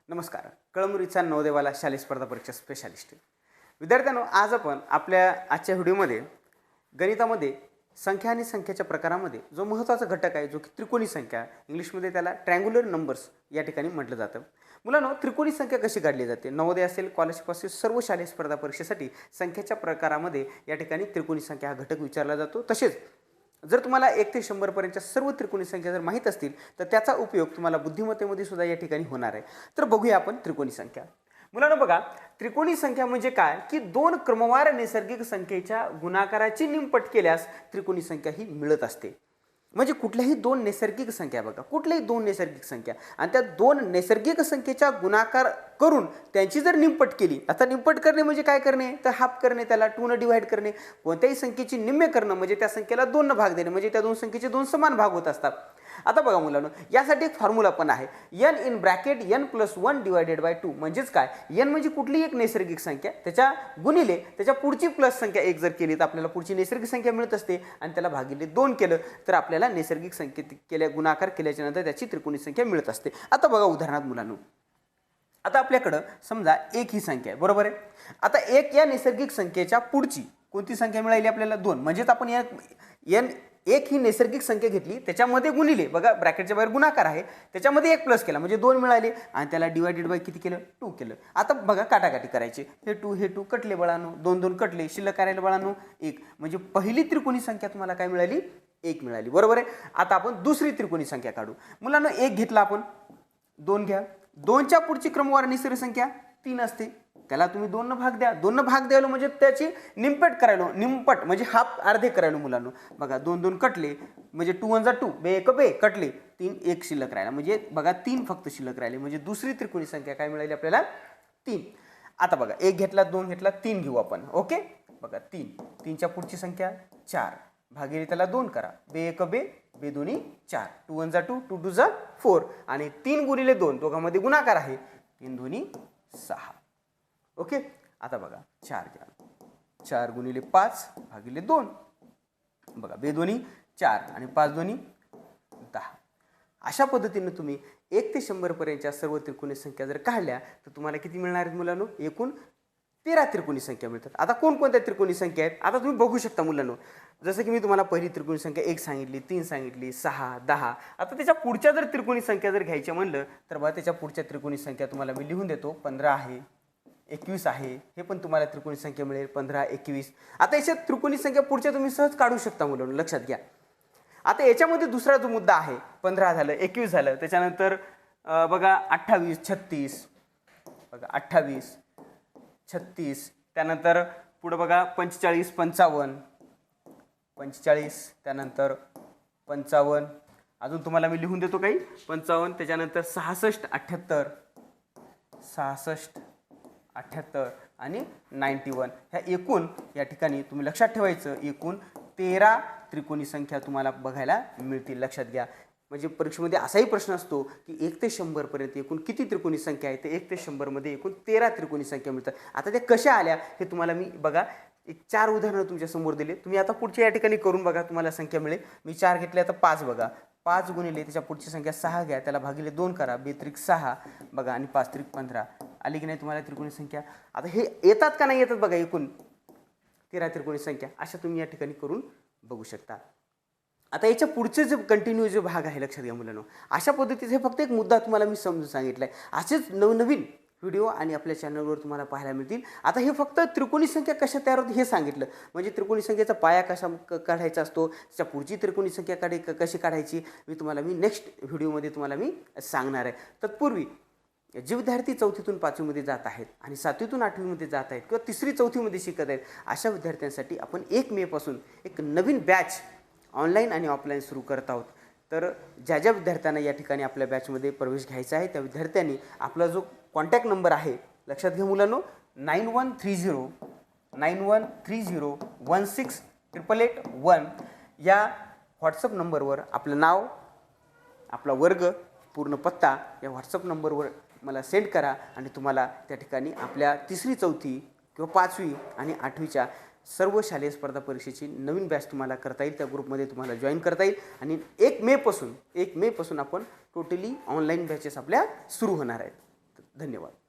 नमस्कार. कळमुरीचा नवोदयवाला शालेय स्पर्धा परीक्षा स्पेशालिस्ट विद्यार्थ्यांनो, आज आपण आपल्या आजच्या व्हिडिओमध्ये गणितामध्ये संख्या आणि संख्येच्या प्रकारामध्ये जो महत्त्वाचा घटक आहे, जो की त्रिकोणी संख्या, इंग्लिशमध्ये त्याला ट्रायंग्युलर नंबर्स या ठिकाणी म्हटलं जातं. मुलांनो, त्रिकोणी संख्या कशी काढली जाते? नवोदय असेल, कॉलेज असेल, सर्व शालेय स्पर्धा परीक्षेसाठी संख्येच्या प्रकारामध्ये या ठिकाणी त्रिकोणी संख्या हा घटक विचारला जातो. तसेच जर तुम्हाला 1 ते 100 पर्यंतच्या सर्व त्रिकोणी संख्या जर माहीत असतील तर त्याचा उपयोग तुम्हाला बुद्धिमत्तेमध्ये सुद्धा या ठिकाणी होणार आहे. तर बघूया आपण त्रिकोणी संख्या. मुलांनो बघा, त्रिकोणी संख्या म्हणजे काय की दोन क्रमवार नैसर्गिक संख्येच्या गुणाकाराची निमपट केल्यास त्रिकोणी संख्या ही मिळत असते. म्हणजे कुठल्याही दोन नैसर्गिक संख्या, बघा कुठल्याही दोन नैसर्गिक संख्या आणि त्या दोन नैसर्गिक संख्येचा गुणाकार करून त्यांची जर निमपट केली. आता निमपट करणे म्हणजे काय करणे, तर हाफ करणे, त्याला 2 ने डिवाइड करणे. कोणत्याही संख्येची निम्मे करणं म्हणजे त्या संख्येला 2 ने भाग देणे, म्हणजे त्या दोन संख्येचे 2 समान भाग होत असतात. आता बघा मुलांनो, यासाठी एक फॉर्म्युला पण आहे, n in bracket n+1 divided by 2. म्हणजेच काय, n म्हणजे कुठली एक नैसर्गिक संख्या, त्याच्या गुणिले त्याच्या पुढची प्लस संख्या 1 जर केली तर आपल्याला पुढची नैसर्गिक संख्या मिळत असते आणि त्याला भागिले 2 केलं तर आपल्याला नैसर्गिक संख्येत गुणाकार केल्याच्या नंतर त्याची त्रिकोणी संख्या मिळत असते. आता बघा उदाहरणार्थ मुलांनो, आता आपल्याकडं समजा 1 ही संख्या आहे, बरोबर आहे. आता 1 या नैसर्गिक संख्येच्या पुढची कोणती संख्या मिळाली आपल्याला? 2. म्हणजेच आपण या एक ही नैसर्गिक संख्या घेतली, त्याच्यामध्ये गुणिले, बघा ब्रॅकेटच्या बाहेर गुणाकार आहे, त्याच्यामध्ये 1 प्लस केला म्हणजे 2 मिळाले आणि त्याला डिवायडेड बाय किती केलं? 2 केलं. आता बघा काटाकाटी करायची, हे 2 कटले बाळांनो, 2 कटले, शिल्लक राहिले बाळांनो 1. म्हणजे पहिली त्रिकोणी संख्या तुम्हाला काय मिळाली? 1 मिळाली, बरोबर आहे. आता आपण दुसरी त्रिकोणी संख्या काढू. मुलांना 1 घेतला आपण, 2 घ्या. 2च्या पुढची क्रमवार नैसर्गिक संख्या 3 असते, त्याला तुम्ही 2 भाग द्या. 2 भाग द्यायला म्हणजे त्याची निमपट म्हणजे हाफ अर्धे करायला मुलांनो. बघा 2 कटले म्हणजे 2 1 2, बे 1 बे कटले, 3 1 शिल्लक राहिला, म्हणजे बघा 3 फक्त शिल्लक राहिले. म्हणजे दुसरी त्रिकोणी संख्या काय मिळाली आपल्याला? 3. आता बघा 1 घेतला, 2 घेतला, 3 घेऊ आपण. ओके, बघा 3च्या पुढची संख्या 4, भागिले त्याला 2 करा, बे 1 बे, बे 2 4, 2 1 2, 2 2 4 आणि 3 गुणिले 2 दोघांमध्ये गुणाकार आहे, 3 2 6. ओके, आता बघा 4 घ्या, 4 गुणिले 5 भागिले 2, बघा बे 2 4 आणि 5 2 10. अशा पद्धतीने तुम्ही 1 ते 100 पर्यंतच्या सर्व त्रिकोणी संख्या जर काढल्या तर तुम्हाला किती मिळणार आहेत मुलांनो? एकूण 13 त्रिकोणी संख्या मिळतात. आता कोणकोणत्या त्रिकोणी संख्या आहेत आता तुम्ही बघू शकता मुलांनो. जसं की मी तुम्हाला पहिली त्रिकोणी संख्या 1 सांगितली, 3 सांगितली, 6 10. आता त्याच्या पुढच्या जर त्रिकोणी संख्या जर घ्यायच्या म्हणलं तर बघा त्याच्या पुढच्या त्रिकोणी संख्या तुम्हाला मी लिहून देतो. 15 आहे, 21 आहे, हे पण तुम्हाला त्रिकोणी संख्या मिळेल 15 21. आता याच्यात त्रिकोणी संख्या पुढच्या तुम्ही सहज काढू शकता मुलांनो, लक्षात घ्या. आता याच्यामध्ये दुसरा जो मुद्दा आहे, 15 झालं, 21 झालं, त्याच्यानंतर बघा 28 36, बघा 28 36, त्यानंतर पुढं बघा 45 55, 45, त्यानंतर 55, अजून तुम्हाला मी लिहून देतो काही 55, त्याच्यानंतर 66 78, 66 78 आणि 91. ह्या एकूण या ठिकाणी तुम्ही लक्षात ठेवायचं, एकूण 13 त्रिकोणी संख्या तुम्हाला बघायला मिळतील. लक्षात घ्या. म्हणजे परीक्षेमध्ये असाही प्रश्न असतो की 1 ते 100 पर्यंत एकूण किती त्रिकोणी संख्या आहे? ते 1 ते 100 मध्ये एकूण 13 त्रिकोणी संख्या मिळतात. आता ते कशा आल्या हे तुम्हाला मी बघा एक 4 उदाहरणं तुमच्या समोर दिले. तुम्ही आता पुढच्या या ठिकाणी करून बघा, तुम्हाला संख्या मिळेल. मी 4 घेतले, आता 5 बघा, 5 गुणिले त्याच्या पुढची संख्या 6 घ्या, त्याला भागिले 2 करा, 2 6 बघा आणि 5 15 आली की नाही तुम्हाला त्रिकोणी संख्या? आता हे येतात का नाही येतात बघा, एकूण 13 त्रिकोणी संख्या अशा तुम्ही या ठिकाणी करून बघू शकता. आता याच्या पुढचे जे कंटिन्यू जे भाग आहे, लक्षात घ्या मुलांनो. अशा पद्धतीचे हे फक्त एक मुद्दा तुम्हाला मी समजून सांगितला आहे. असेच नवनवीन व्हिडिओ आणि आपल्या चॅनलवर तुम्हाला पाहायला मिळतील. आता हे फक्त त्रिकोणी संख्या कशा तयार होते हे सांगितलं, म्हणजे त्रिकोणी संख्येचा पाया कसा काढायचा असतो, त्याच्या पुढची त्रिकोणी संख्या कशी काढायची मी नेक्स्ट व्हिडिओमध्ये तुम्हाला मी सांगणार आहे. तत्पूर्वी जे विद्यार्थी 4थीतून 5वीमध्ये जात आहेत आणि 7वीतून 8वीमध्ये जात आहेत किंवा 3री 4थीमध्ये शिकत आहेत, अशा विद्यार्थ्यांसाठी आपण 1 मे पासून एक नवीन बॅच ऑनलाईन आणि ऑफलाईन सुरू करत आहोत. तर ज्या ज्या विद्यार्थ्यांना या ठिकाणी आपल्या बॅचमध्ये प्रवेश घ्यायचा आहे त्या विद्यार्थ्यांनी आपला जो कॉन्टॅक्ट नंबर आहे, लक्षात घ्या मुलांनो, 9130 16881 या व्हॉट्सअप नंबरवर आपलं नाव, आपला वर्ग, पूर्ण पत्ता या व्हॉट्सअप नंबरवर मला सेंड करा आणि तुम्हाला त्या ठिकाणी आपल्या 3री 4थी किंवा 5वी आणि 8वीच्या सर्व शालेय स्पर्धा परीक्षेची नवीन बॅच तुम्हाला करता येईल. त्या ग्रुपमध्ये तुम्हाला जॉईन करता येईल आणि 1 मे पासून आपण टोटली ऑनलाईन बॅचेस आपल्या सुरू होणार आहेत. धन्यवाद.